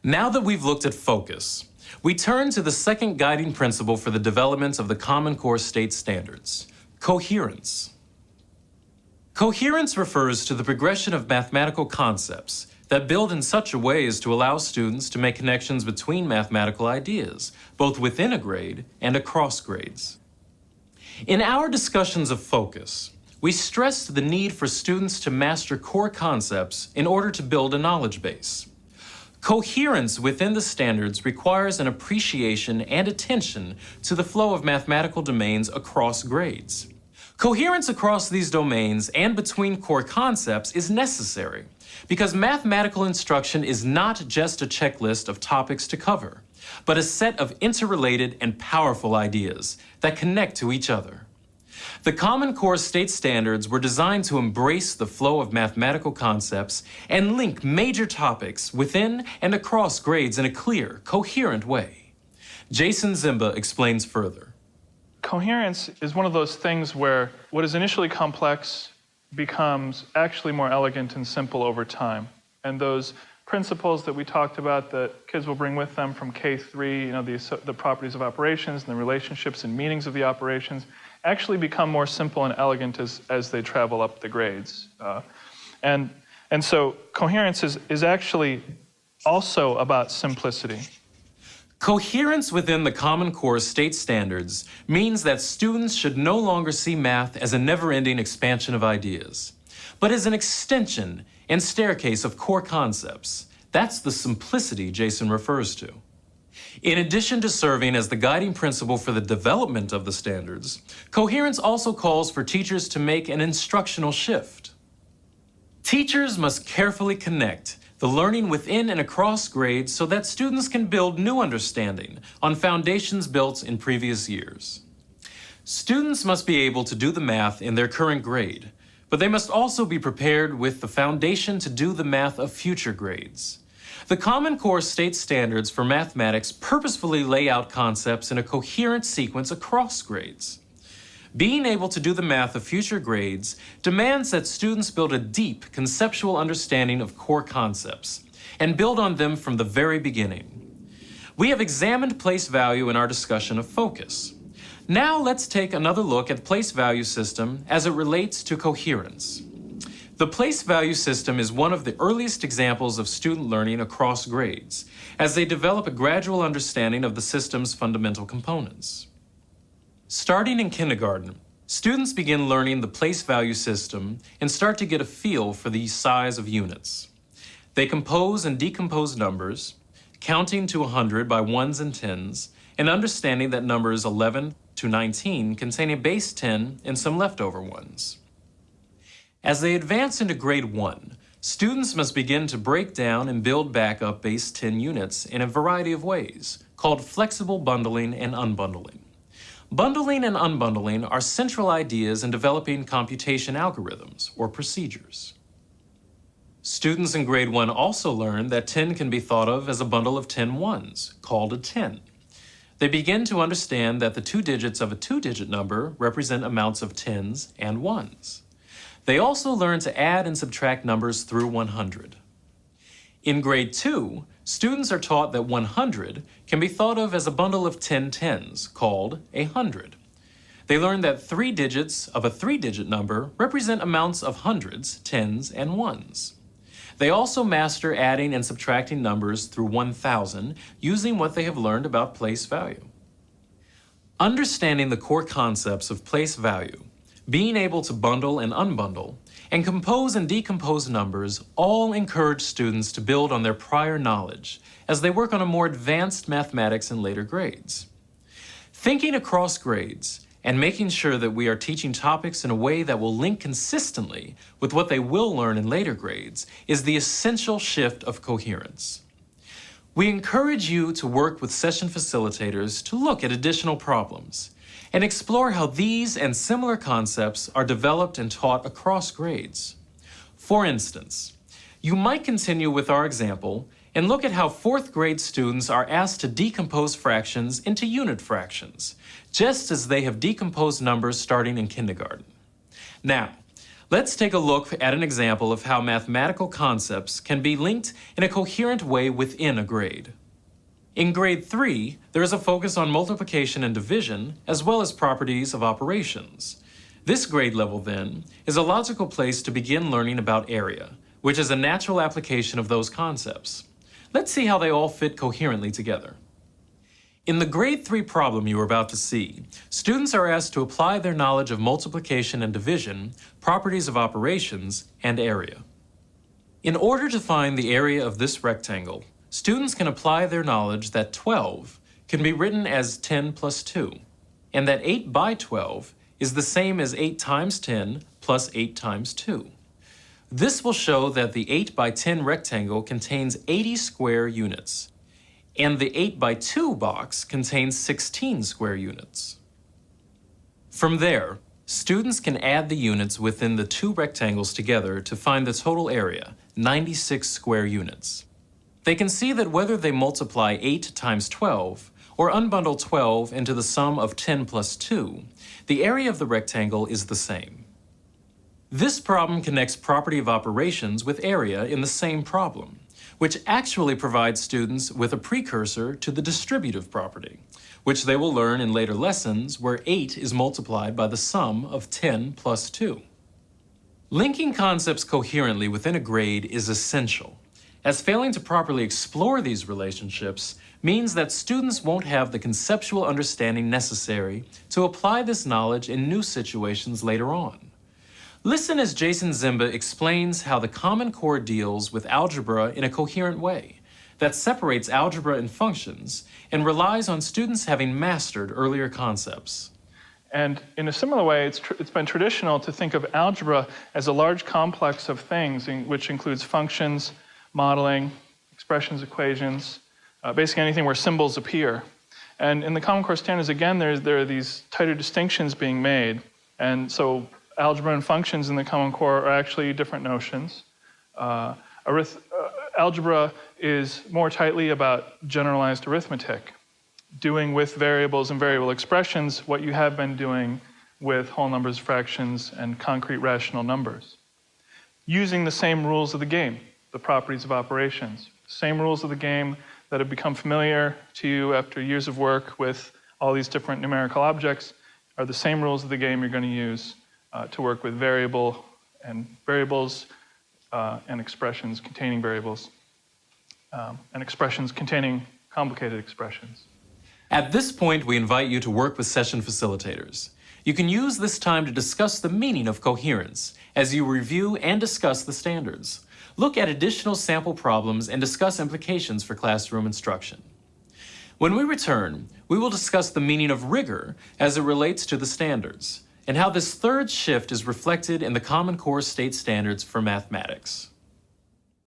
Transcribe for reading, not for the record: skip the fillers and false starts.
Now that we've looked at focus, we turn to the second guiding principle for the development of the Common Core State Standards, coherence. Coherence refers to the progression of mathematical concepts that build in such a way as to allow students to make connections between mathematical ideas, both within a grade and across grades. In our discussions of focus, we stressed the need for students to master core concepts in order to build a knowledge base. Coherence within the standards requires an appreciation and attention to the flow of mathematical domains across grades. Coherence across these domains and between core concepts is necessary because mathematical instruction is not just a checklist of topics to cover, but a set of interrelated and powerful ideas that connect to each other. The Common Core State Standards were designed to embrace the flow of mathematical concepts and link major topics within and across grades in a clear, coherent way. Jason Zimba explains further. Coherence is one of those things where what is initially complex becomes actually more elegant and simple over time. And those principles that we talked about that kids will bring with them from K3, the properties of operations and the relationships and meanings of the operations, actually become more simple and elegant as they travel up the grades. And so coherence is actually also about simplicity. Coherence within the Common Core State Standards means that students should no longer see math as a never-ending expansion of ideas, but as an extension and staircase of core concepts. That's the simplicity Jason refers to. In addition to serving as the guiding principle for the development of the standards, coherence also calls for teachers to make an instructional shift. Teachers must carefully connect the learning within and across grades so that students can build new understanding on foundations built in previous years. Students must be able to do the math in their current grade, but they must also be prepared with the foundation to do the math of future grades. The Common Core State Standards for mathematics purposefully lay out concepts in a coherent sequence across grades. Being able to do the math of future grades demands that students build a deep conceptual understanding of core concepts and build on them from the very beginning. We have examined place value in our discussion of focus. Now let's take another look at place value system as it relates to coherence. The place value system is one of the earliest examples of student learning across grades as they develop a gradual understanding of the system's fundamental components. Starting in kindergarten, students begin learning the place value system and start to get a feel for the size of units. They compose and decompose numbers, counting to 100 by ones and tens, and understanding that numbers 11 to 19 contain a base 10 and some leftover ones. As they advance into grade 1, students must begin to break down and build back up base 10 units in a variety of ways, called flexible bundling and unbundling. Bundling and unbundling are central ideas in developing computation algorithms, or procedures. Students in grade 1 also learn that 10 can be thought of as a bundle of 10 ones, called a 10. They begin to understand that the two digits of a two-digit number represent amounts of tens and ones. They also learn to add and subtract numbers through 100. In grade 2, students are taught that 100 can be thought of as a bundle of 10 tens, called a hundred. They learn that 3 digits of a 3-digit number represent amounts of hundreds, tens, and ones. They also master adding and subtracting numbers through 1,000 using what they have learned about place value. Understanding the core concepts of place value, being able to bundle and unbundle, and compose and decompose numbers all encourage students to build on their prior knowledge as they work on a more advanced mathematics in later grades. Thinking across grades and making sure that we are teaching topics in a way that will link consistently with what they will learn in later grades is the essential shift of coherence. We encourage you to work with session facilitators to look at additional problems and explore how these and similar concepts are developed and taught across grades. For instance, you might continue with our example and look at how 4th grade students are asked to decompose fractions into unit fractions, just as they have decomposed numbers starting in kindergarten. Now, Let's take a look at an example of how mathematical concepts can be linked in a coherent way within a grade. In grade 3, there is a focus on multiplication and division, as well as properties of operations. This grade level, then, is a logical place to begin learning about area, which is a natural application of those concepts. Let's see how they all fit coherently together. In the grade 3 problem you are about to see, students are asked to apply their knowledge of multiplication and division, properties of operations, and area. In order to find the area of this rectangle, students can apply their knowledge that 12 can be written as 10 plus 2, and that 8 by 12 is the same as 8 times 10 plus 8 times 2. This will show that the 8 by 10 rectangle contains 80 square units, and the 8 by 2 box contains 16 square units. From there, students can add the units within the two rectangles together to find the total area, 96 square units. They can see that whether they multiply 8 times 12 or unbundle 12 into the sum of 10 plus 2, the area of the rectangle is the same. This problem connects property of operations with area in the same problem, which actually provides students with a precursor to the distributive property, which they will learn in later lessons where 8 is multiplied by the sum of 10 plus 2. Linking concepts coherently within a grade is essential, as failing to properly explore these relationships means that students won't have the conceptual understanding necessary to apply this knowledge in new situations later on. Listen as Jason Zimba explains how the Common Core deals with algebra in a coherent way that separates algebra and functions and relies on students having mastered earlier concepts. And in a similar way, it's been traditional to think of algebra as a large complex of things, which includes functions, modeling, expressions, equations, basically anything where symbols appear. And in the Common Core standards, again, there are these tighter distinctions being made. And so algebra and functions in the Common Core are actually different notions. Algebra is more tightly about generalized arithmetic, doing with variables and variable expressions what you have been doing with whole numbers, fractions, and concrete rational numbers. Using the same rules of the game, the properties of operations. Same rules of the game that have become familiar to you after years of work with all these different numerical objects are the same rules of the game you're going to use to work with variables and expressions containing variables and expressions containing complicated expressions. At this point, we invite you to work with session facilitators. You can use this time to discuss the meaning of coherence as you review and discuss the standards. Look at additional sample problems and discuss implications for classroom instruction. When we return, we will discuss the meaning of rigor as it relates to the standards, and how this third shift is reflected in the Common Core state standards for mathematics.